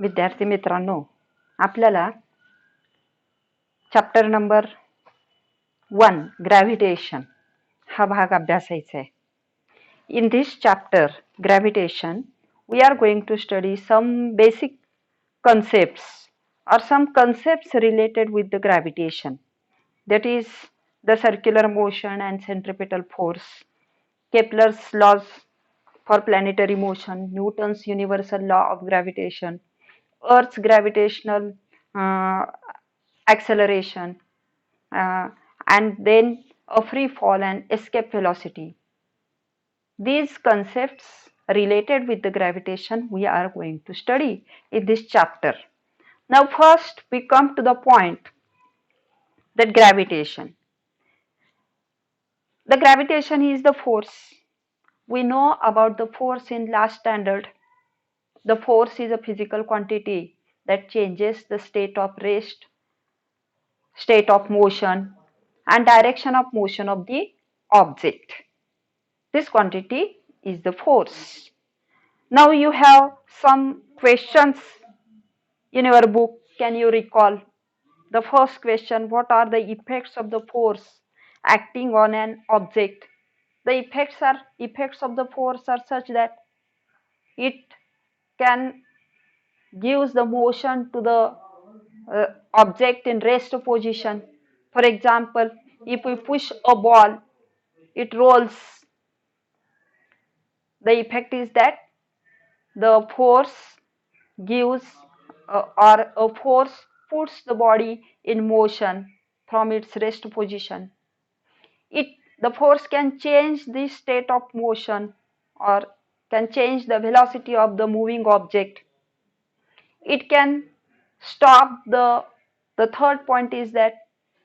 विद्यार्थी मित्रांनो, आपल्याला चॅप्टर नंबर 1 ग्रॅव्हिटेशन हा भाग अभ्यासायचा आहे. In this chapter gravitation we are going to study some basic concepts or some concepts related with the gravitation, that is the circular motion and centripetal force, Kepler's laws for planetary motion, Newton's universal law of gravitation, Earth's gravitational uh, acceleration, uh, and then a free fall and escape velocity. These concepts related with the gravitation we are going to study in this chapter. Now first we come to the point that gravitation. The gravitation is the force. We know about the force in last standard. The force is a physical quantity that changes the state of rest, state of motion, and direction of motion of the object. This quantity is the force. Now you have some questions in your book. Can you recall? The first question, what are the effects of the force acting on an object? The effects of the force are such that it can gives the motion to the object in rest position. For example, if we push a ball, it rolls. The effect is that the force gives or a force puts the body in motion from its rest position. The force can change the state of motion or can change the velocity of the moving object. It can stop the third point is that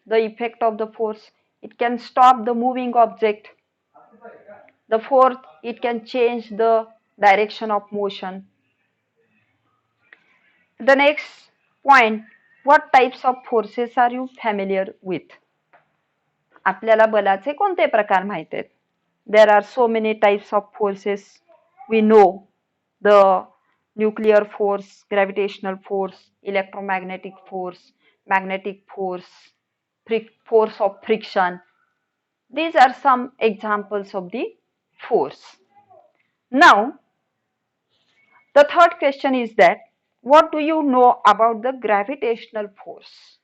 the effect of the force, it can stop the moving object. The fourth, it can change the direction of motion. The next point, what types of forces are you familiar with? आपल्याला बलाचे कोणते प्रकार माहित आहेत? There are so many types of forces. We know the nuclear force, gravitational force, electromagnetic force, magnetic force, force of friction. These are some examples of the force. Now, the third question is that what do you know about the gravitational force?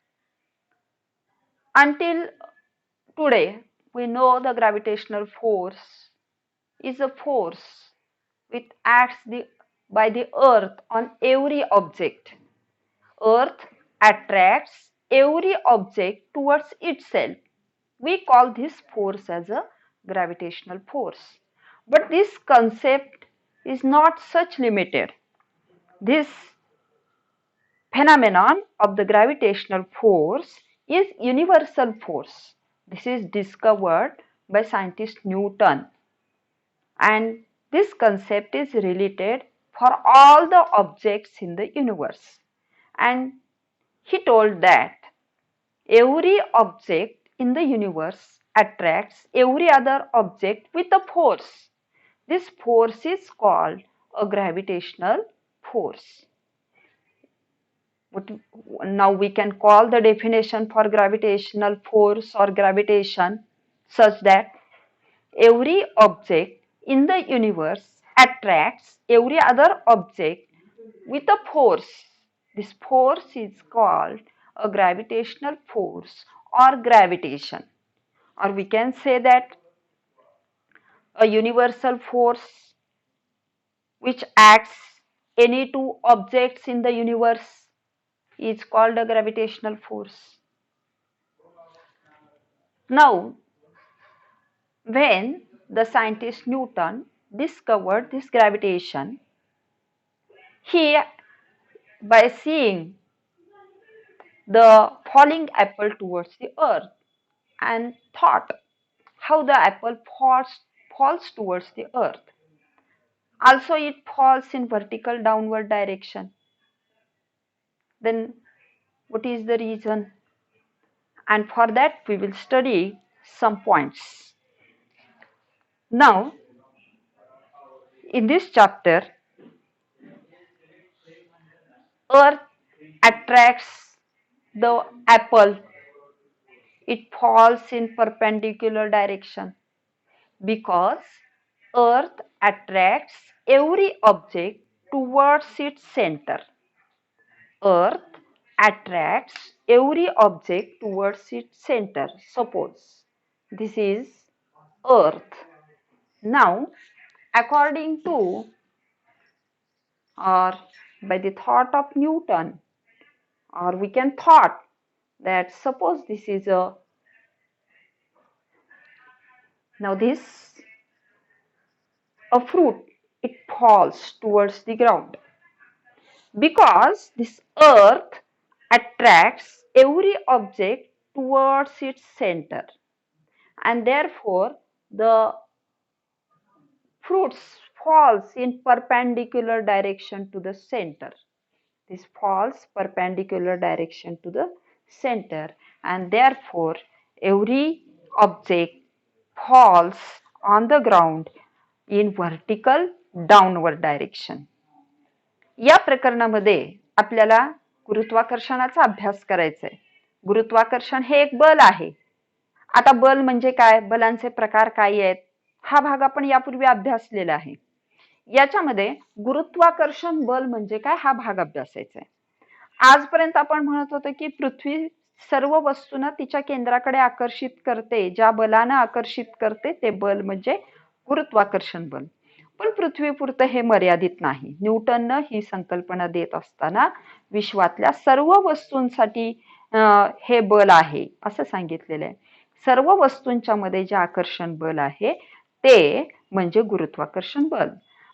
Until today, we know the gravitational force is a force which acts by the earth on every object. Earth attracts every object towards itself. We call this force as a gravitational force. But this concept is not such limited. This phenomenon of the gravitational force is universal force. This is discovered by scientist Newton, and this concept is related for all the objects in the universe. And he told that every object in the universe attracts every other object with a force. This force is called a gravitational force. Now we can call the definition for gravitational force or gravitation such that every object in the universe attracts every other object with a force. This force is called a gravitational force or gravitation. Or we can say that a universal force which acts any two objects in the universe is called a gravitational force. Now, when the scientist Newton discovered this gravitation, he, by seeing the falling apple towards the earth, and thought how the apple falls towards the earth. Also, it falls in vertical downward direction. Then, what is the reason? And for that, we will study some points. Now, in this chapter, Earth attracts the apple, it falls in perpendicular direction because Earth attracts every object towards its center. Earth attracts every object towards its center. Suppose this is Earth. Now, according to or by the thought of Newton, or we can thought that suppose this is a now this a fruit, it falls towards the ground because this earth attracts every object towards its center, and therefore the fruits falls in perpendicular direction to the center. This falls perpendicular direction to the center, and therefore every object falls on the ground in vertical downward direction. या प्रकरणामध्ये आपल्याला गुरुत्वाकर्षणाचा अभ्यास करायचा आहे. गुरुत्वाकर्षण हे एक बल आहे. आता बल म्हणजे काय, बलांचे प्रकार काय आहेत, हा भाग आपण यापूर्वी अभ्यासलेला आहे. याच्यामध्ये गुरुत्वाकर्षण बल म्हणजे काय हा भाग अभ्यासायचा आहे. आजपर्यंत आपण म्हणत होतो की पृथ्वी सर्व वस्तूंना तिच्या केंद्राकडे आकर्षित करते, ज्या बलानं आकर्षित करते ते बल म्हणजे गुरुत्वाकर्षण बल. पण पृथ्वीपुरतं हे मर्यादित नाही. न्यूटननं ही संकल्पना देत असताना विश्वातल्या सर्व वस्तूंसाठी हे बल आहे असं सांगितलेलं आहे. सर्व वस्तूंच्या मध्ये जे आकर्षण बल आहे ते म्हणजे गुरुत्वाकर्षण बल.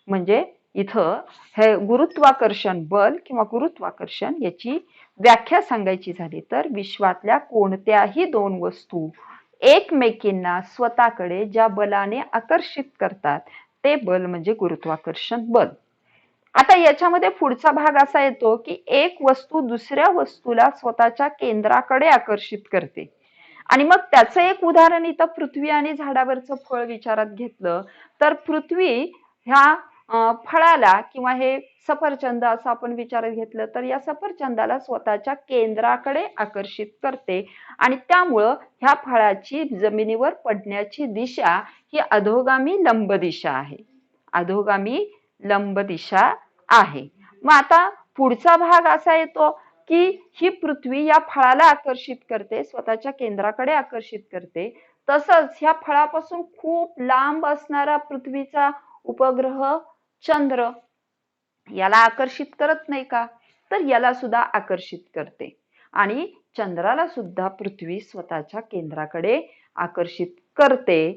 म्हणजे इथं हे गुरुत्वाकर्षण बल किंवा गुरुत्वाकर्षण याची व्याख्या सांगायची झाली तर विश्वातल्या कोणत्याही दोन वस्तू एकमेकींना स्वतःकडे ज्या बलाने आकर्षित करतात ते बल म्हणजे गुरुत्वाकर्षण बल. आता याच्यामध्ये पुढचा भाग असा येतो की एक वस्तू दुसऱ्या वस्तूला स्वतःच्या केंद्राकडे आकर्षित करते. आणि मग त्याचं एक उदाहरण इथं पृथ्वी आणि झाडावरचं फळ विचारात घेतलं तर पृथ्वी ह्या फळाला किंवा हे सफरचंद असं आपण विचारात घेतलं तर या सफरचंदाला स्वतःच्या केंद्राकडे आकर्षित करते आणि त्यामुळं ह्या फळाची जमिनीवर पडण्याची दिशा ही अधोगामी लंब दिशा आहे. अधोगामी लंब दिशा आहे. मग आता पुढचा भाग असा येतो की ही पृथ्वी या फळाला आकर्षित करते, स्वतःच्या केंद्राकडे आकर्षित करते. तसंच ह्या फळापासून खूप लांब असणारा पृथ्वीचा उपग्रह चंद्र याला आकर्षित करत नाही का, तर याला सुद्धा आकर्षित करते आणि चंद्राला सुद्धा पृथ्वी स्वतःच्या केंद्राकडे आकर्षित करते.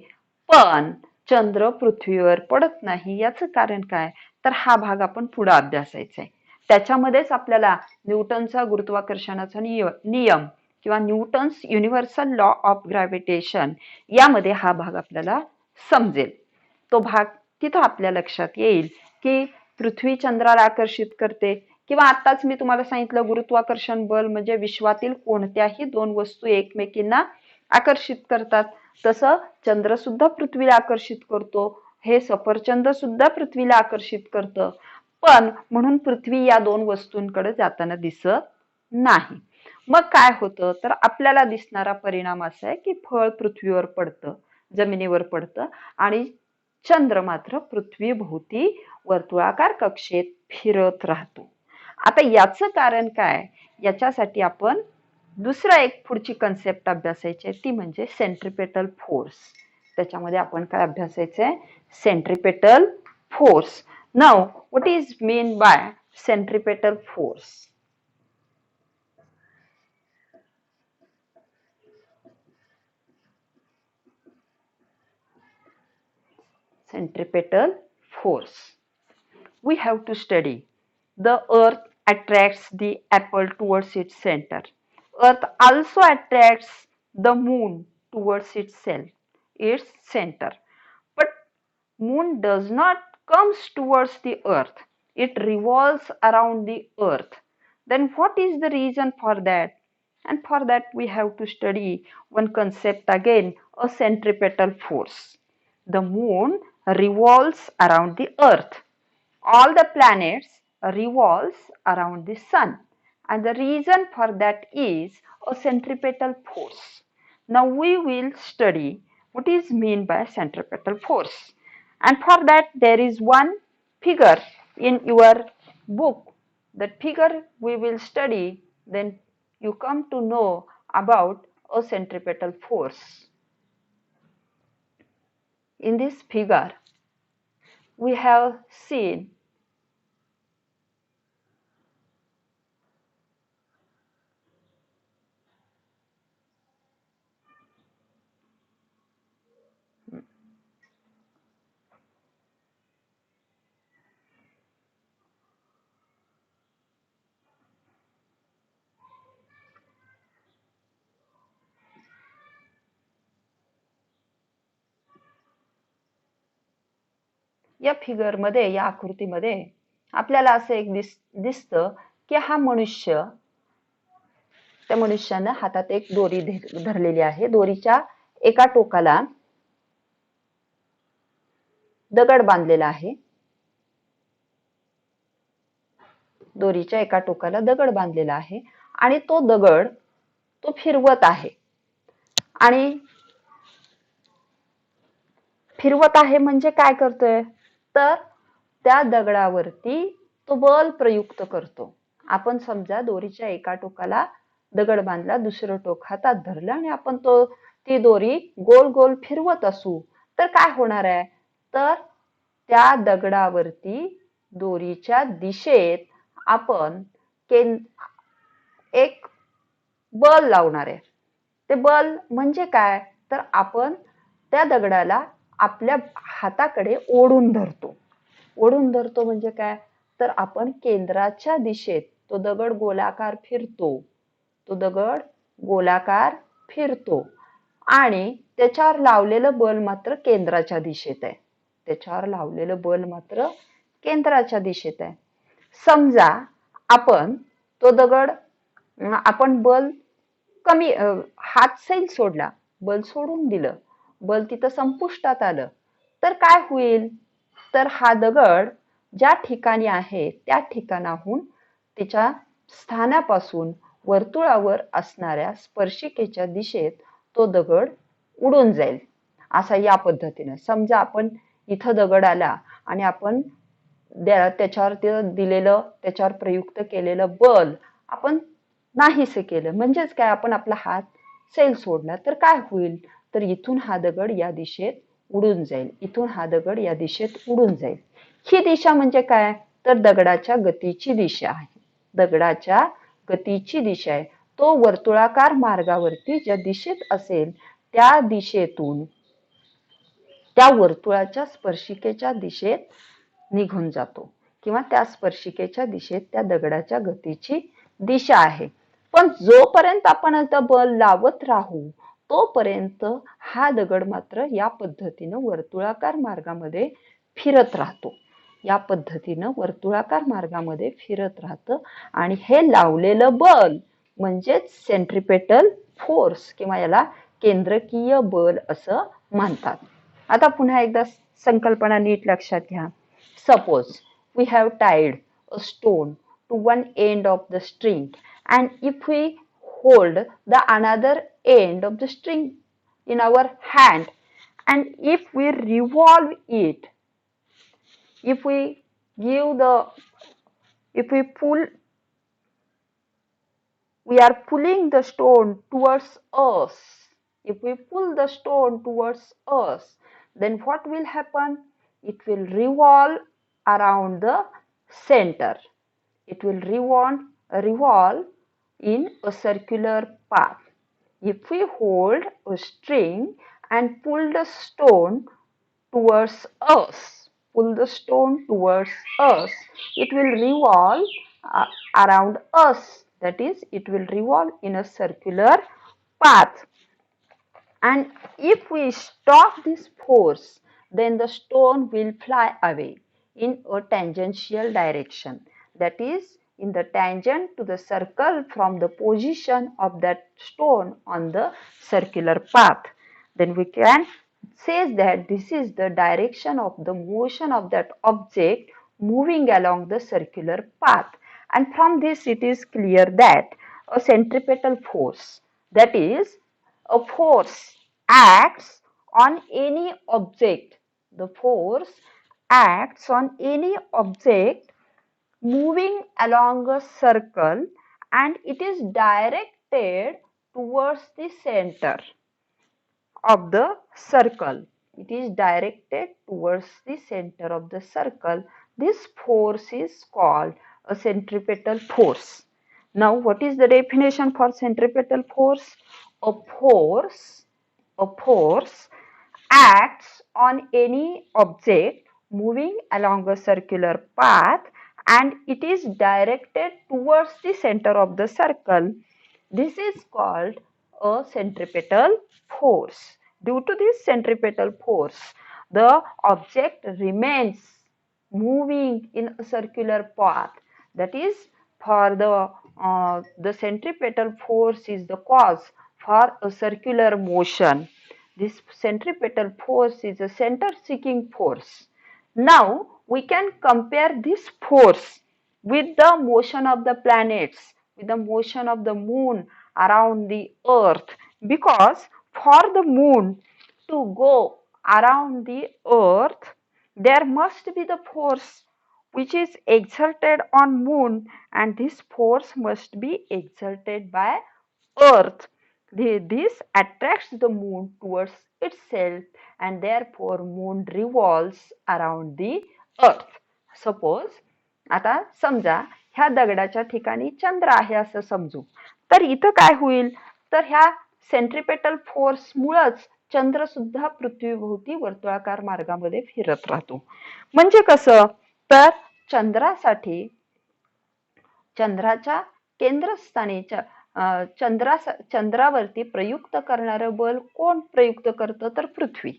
पण चंद्र पृथ्वीवर पडत नाही. याचं कारण काय, तर हा भाग आपण पुढे अभ्यासायचा आहे. त्याच्यामध्येच आपल्याला न्यूटनचा गुरुत्वाकर्षणाचा नियम किंवा Newton's universal law of gravitation यामध्ये हा भाग आपल्याला समजेल. तो भाग तिथं आपल्या लक्षात येईल की पृथ्वी चंद्राला आकर्षित करते किंवा आताच मी तुम्हाला सांगितलं गुरुत्वाकर्षण बल म्हणजे विश्वातील कोणत्याही दोन वस्तू एकमेकींना आकर्षित करतात. तसं चंद्र सुद्धा पृथ्वीला आकर्षित करतो, हे सफरचंद सुद्धा पृथ्वीला आकर्षित करतं. पण म्हणून पृथ्वी या दोन वस्तूंकडे जाताना दिसत नाही. मग काय होतं तर आपल्याला दिसणारा परिणाम असा आहे की फळ पृथ्वीवर पडतं, जमिनीवर पडतं आणि चंद्र मात्र पृथ्वीभोवती वर्तुळाकार कक्षेत फिरत राहतो. आता याचं कारण काय, याच्यासाठी आपण दुसरा एक पुढची कन्सेप्ट अभ्यासायची ती म्हणजे सेंट्रिपेटल फोर्स. त्याच्यामध्ये आपण काय अभ्यासायचंय, centripetal force. Now what is mean by centripetal force? Centripetal force. We have to study. The earth attracts the apple towards its center. Earth also attracts the moon towards itself, its center. But moon does not comes towards the earth. It revolves around the earth. Then what is the reason for that? And for that we have to study one concept again, a centripetal force. The moon revolves around the earth. All the planets revolves around the sun, and the reason for that is a centripetal force. Now we will study what is meant by centripetal force, and for that there is one figure in your book. That figure we will study, then you come to know about a centripetal force. In this figure we have seen या फिगरमध्ये, या आकृतीमध्ये आपल्याला असं एक दिसतं की हा मनुष्य, त्या मनुष्यानं हातात एक दोरी धरलेली आहे. दोरीच्या एका टोकाला दगड बांधलेला आहे. दोरीच्या एका टोकाला दगड बांधलेला आहे आणि तो दगड तो फिरवत आहे. आणि फिरवत आहे म्हणजे काय करतोय, तर त्या दगडावरती तो बल प्रयुक्त करतो. आपण समजा दोरीच्या एका टोकाला दगड बांधला, दुसरं टोक हातात धरलं आणि आपण ती दोरी गोल गोल फिरवत असू, तर काय होणार आहे, तर त्या दगडावरती दोरीच्या दिशेत आपण एक बल लावणार आहे. ते बल म्हणजे काय, तर आपण त्या दगडाला आपल्या हाताकडे ओढून धरतो. ओढून धरतो म्हणजे काय, तर आपण केंद्राच्या दिशेत तो दगड गोलाकार फिरतो. तो दगड गोलाकार फिरतो आणि त्याच्यावर लावलेलं बल मात्र केंद्राच्या दिशेत आहे. त्याच्यावर लावलेलं बल मात्र केंद्राच्या दिशेत आहे. समजा आपण तो दगड, आपण बल कमी, हात सैल सोडला, बल सोडून दिलं, बल तिथं संपुष्टात आलं, तर काय होईल, तर हा दगड ज्या ठिकाणी आहे त्या ठिकाणाहून तिच्या स्थानापासून वर्तुळावर असणाऱ्या स्पर्शिकेच्या दिशेत तो दगड उडून जाईल. असा या पद्धतीने समजा आपण इथं दगड आला आणि आपण त्याच्यावर दिलेलं, त्याच्यावर प्रयुक्त केलेलं बल आपण नाहीसे केलं, म्हणजेच काय, आपण आपला हात सैल सोडला, तर काय होईल, तर इथून हा दगड या दिशेत उडून जाईल. इथून हा दगड या दिशेत उडून जाईल. ही दिशा म्हणजे काय, तर दगडाच्या गतीची दिशा आहे. दगडाच्या गतीची दिशा आहे. तो वर्तुळाकार मार्गावरती ज्या दिशेत असेल त्या दिशेतून त्या वर्तुळाच्या स्पर्शिकेच्या दिशेत निघून जातो, किंवा त्या स्पर्शिकेच्या दिशेत त्या दगडाच्या गतीची दिशा आहे. पण जोपर्यंत आपण आता बल लावत राहू तोपर्यंत हा दगड मात्र या पद्धतीनं वर्तुळाकार मार्गामध्ये फिरत राहतो. या पद्धतीनं वर्तुळाकार मार्गामध्ये फिरत राहतं आणि हे लावलेलं बल म्हणजेच सेंट्रिपेटल फोर्स किंवा याला केंद्रकीय बल असं म्हणतात. आता पुन्हा एकदा संकल्पना नीट लक्षात घ्या. Suppose we have tied a stone to one end of the string, and if we hold the another end of the string in our hand, and if we revolve it, if we pull, we are pulling the stone towards us. If we pull the stone towards us, then what will happen? It will revolve around the center. It will revolve in a circular path. If we hold a string and pull the stone towards us, it will revolve around us. That is, it will revolve in a circular path. And if we stop this force, then the stone will fly away in a tangential direction. That is, in the tangent to the circle from the position of that stone on the circular path. Then we can say that this is the direction of the motion of that object moving along the circular path. And from this it is clear that a centripetal force, that is, a force acts on any object. The force acts on any object moving along a circle, and it is directed towards the center of the circle. It is directed towards the center of the circle. This force is called a centripetal force. Now, what is the definition for centripetal force? A force, a force acts on any object moving along a circular path, and it is directed towards the center of the circle. This is called a centripetal force. Due to this centripetal force, the object remains moving in a circular path. That is, for the centripetal force is the cause for a circular motion. This centripetal force is a center-seeking force. Now, we can compare this force with the motion of the planets, with the motion of the moon around the earth, because for the moon to go around the earth, there must be the force which is exerted on moon, and this force must be exerted by earth. This attracts the moon towards itself, and therefore moon revolves around the earth. Suppose आता समजा ह्या दगडाच्या ठिकाणी चंद्र आहे असं समजू, तर इथं काय होईल, तर ह्या सेंट्रिपेटल फोर्स मुळेच चंद्र सुद्धा पृथ्वीभोवती वर्तुळाकार मार्गामध्ये फिरत राहतो. म्हणजे कसं, तर चंद्रासाठी चंद्राच्या केंद्रस्थानीच्या चंद्रावरती प्रयुक्त करणारं बल कोण प्रयुक्त करतं, तर पृथ्वी.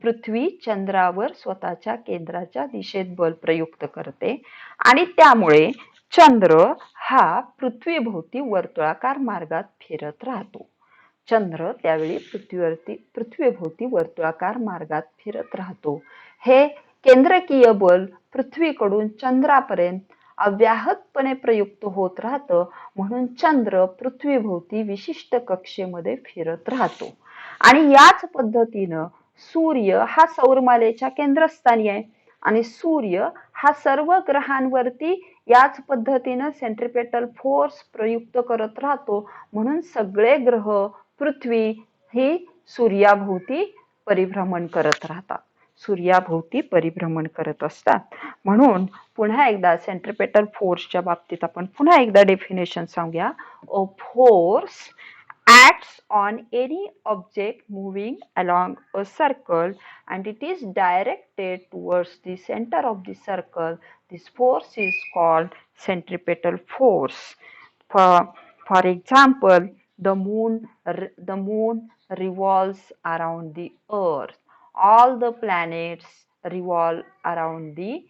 पृथ्वी चंद्रावर स्वतःच्या केंद्राच्या दिशेत बल प्रयुक्त करते, आणि त्यामुळे चंद्र हा पृथ्वीभोवती वर्तुळाकार मार्गात फिरत राहतो. चंद्र त्यावेळी पृथ्वीभोवती वर्तुळाकार मार्गात फिरत राहतो. हे केंद्रकीय बल पृथ्वीकडून चंद्रापर्यंत अव्याहतपणे प्रयुक्त होत राहतं, म्हणून चंद्र पृथ्वीभोवती विशिष्ट कक्षेमध्ये फिरत राहतो. आणि याच पद्धतीनं सूर्य हा सौरमालेच्या केंद्रस्थानी आहे, आणि सूर्य हा सर्व ग्रहांवरती याच पद्धतीनं सेंट्रिपेटल फोर्स प्रयुक्त करत राहतो, म्हणून सगळे ग्रह पृथ्वी ही सूर्याभोवती परिभ्रमण करत राहतात, सूर्याभोवती परिभ्रमण करत असतात. म्हणून पुन्हा एकदा सेंट्रिपेटल फोर्सच्या बाबतीत आपण पुन्हा एकदा डेफिनेशन सांगूया. A force acts on any object moving along a circle, and it is directed towards the center of the circle. This force is called centripetal force. For example, the moon revolves around the earth. All the planets revolve around the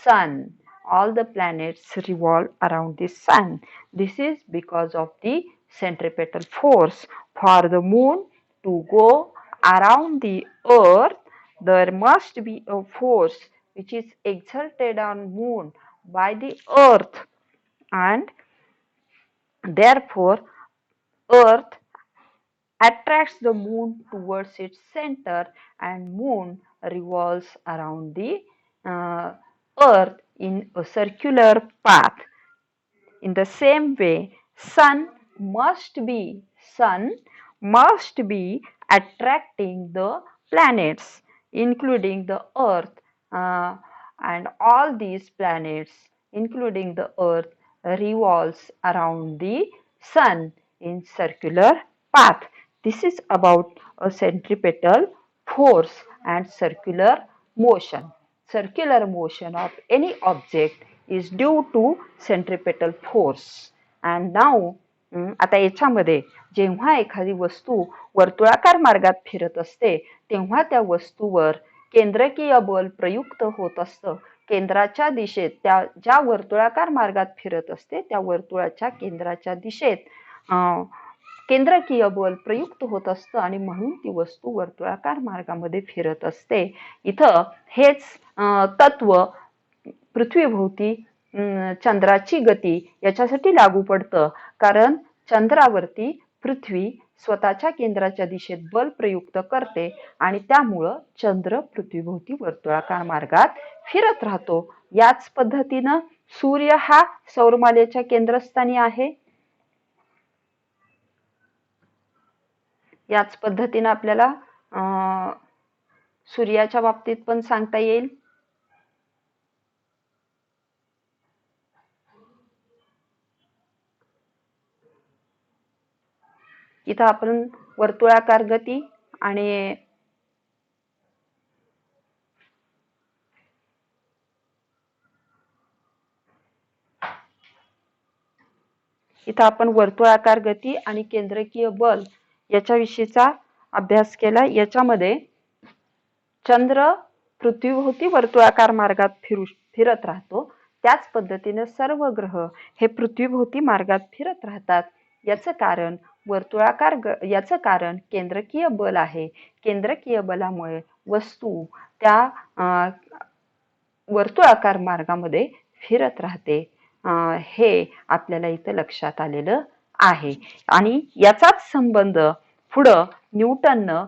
sun. All the planets revolve around the sun. This is because of the centripetal force. For the moon to go around the earth, there must be a force which is exerted on moon by the earth, and therefore earth attracts the moon towards its center, and moon revolves around the earth in a circular path. In the same way, sun must be attracting the planets, including the earth, and all these planets, including the earth, revolves around the sun in circular path. This is about a centripetal force and circular motion. Circular motion of any object is due to centripetal force. And now आता याच्यामध्ये जेव्हा एखादी वस्तू वर्तुळाकार मार्गात फिरत असते, तेव्हा त्या वस्तूवर केंद्रकीय बल प्रयुक्त होत असतं. केंद्राच्या दिशेत, त्या ज्या वर्तुळाकार मार्गात फिरत असते त्या वर्तुळाच्या केंद्राच्या दिशेत केंद्रकीय बल प्रयुक्त होत असतं, आणि म्हणून ती वस्तू वर्तुळाकार मार्गामध्ये फिरत असते. इथं हेच तत्व पृथ्वीभोवती चंद्राची गती याच्यासाठी लागू पडतं, कारण चंद्रावरती पृथ्वी स्वतःच्या केंद्राच्या दिशेत बल प्रयुक्त करते आणि त्यामुळं चंद्र पृथ्वीभोवती वर्तुळाकार मार्गात फिरत राहतो. याच पद्धतीनं सूर्य हा सौरमालेच्या केंद्रस्थानी आहे. याच पद्धतीनं आपल्याला सूर्याच्या बाबतीत पण सांगता येईल. इथं आपण वर्तुळाकार गती आणि इथं आपण वर्तुळाकार गती आणि केंद्रकीय बल याच्याविषयीचा अभ्यास केला. याच्यामध्ये चंद्र पृथ्वीभोवती वर्तुळाकार मार्गात फिरत राहतो. त्याच पद्धतीने सर्व ग्रह हे पृथ्वीभोवती मार्गात फिरत राहतात. याचं कारण केंद्रकीय बल आहे. केंद्रकीय बलामुळे वस्तू त्या वर्तुळाकार मार्गामध्ये फिरत राहते. हे आपल्याला इथं लक्षात आलेलं आहे. आणि याचाच संबंध पुढं न्यूटननं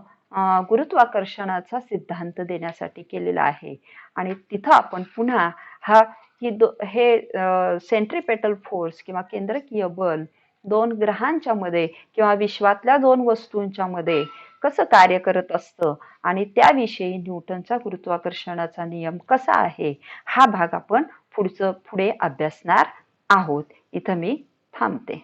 गुरुत्वाकर्षणाचा सिद्धांत देण्यासाठी केलेला आहे. आणि तिथं आपण पुन्हा हे सेंट्रिपेटल फोर्स किंवा केंद्रकीय बल दोन ग्रहांच्या मध्ये किंवा विश्वातल्या दोन वस्तूंच्या मध्ये कसं कार्य करत असतं आणि त्याविषयी न्यूटनचा गुरुत्वाकर्षणाचा नियम कसा आहे, हा भाग आपण पुढे अभ्यासणार आहोत. इथं मी थांबते.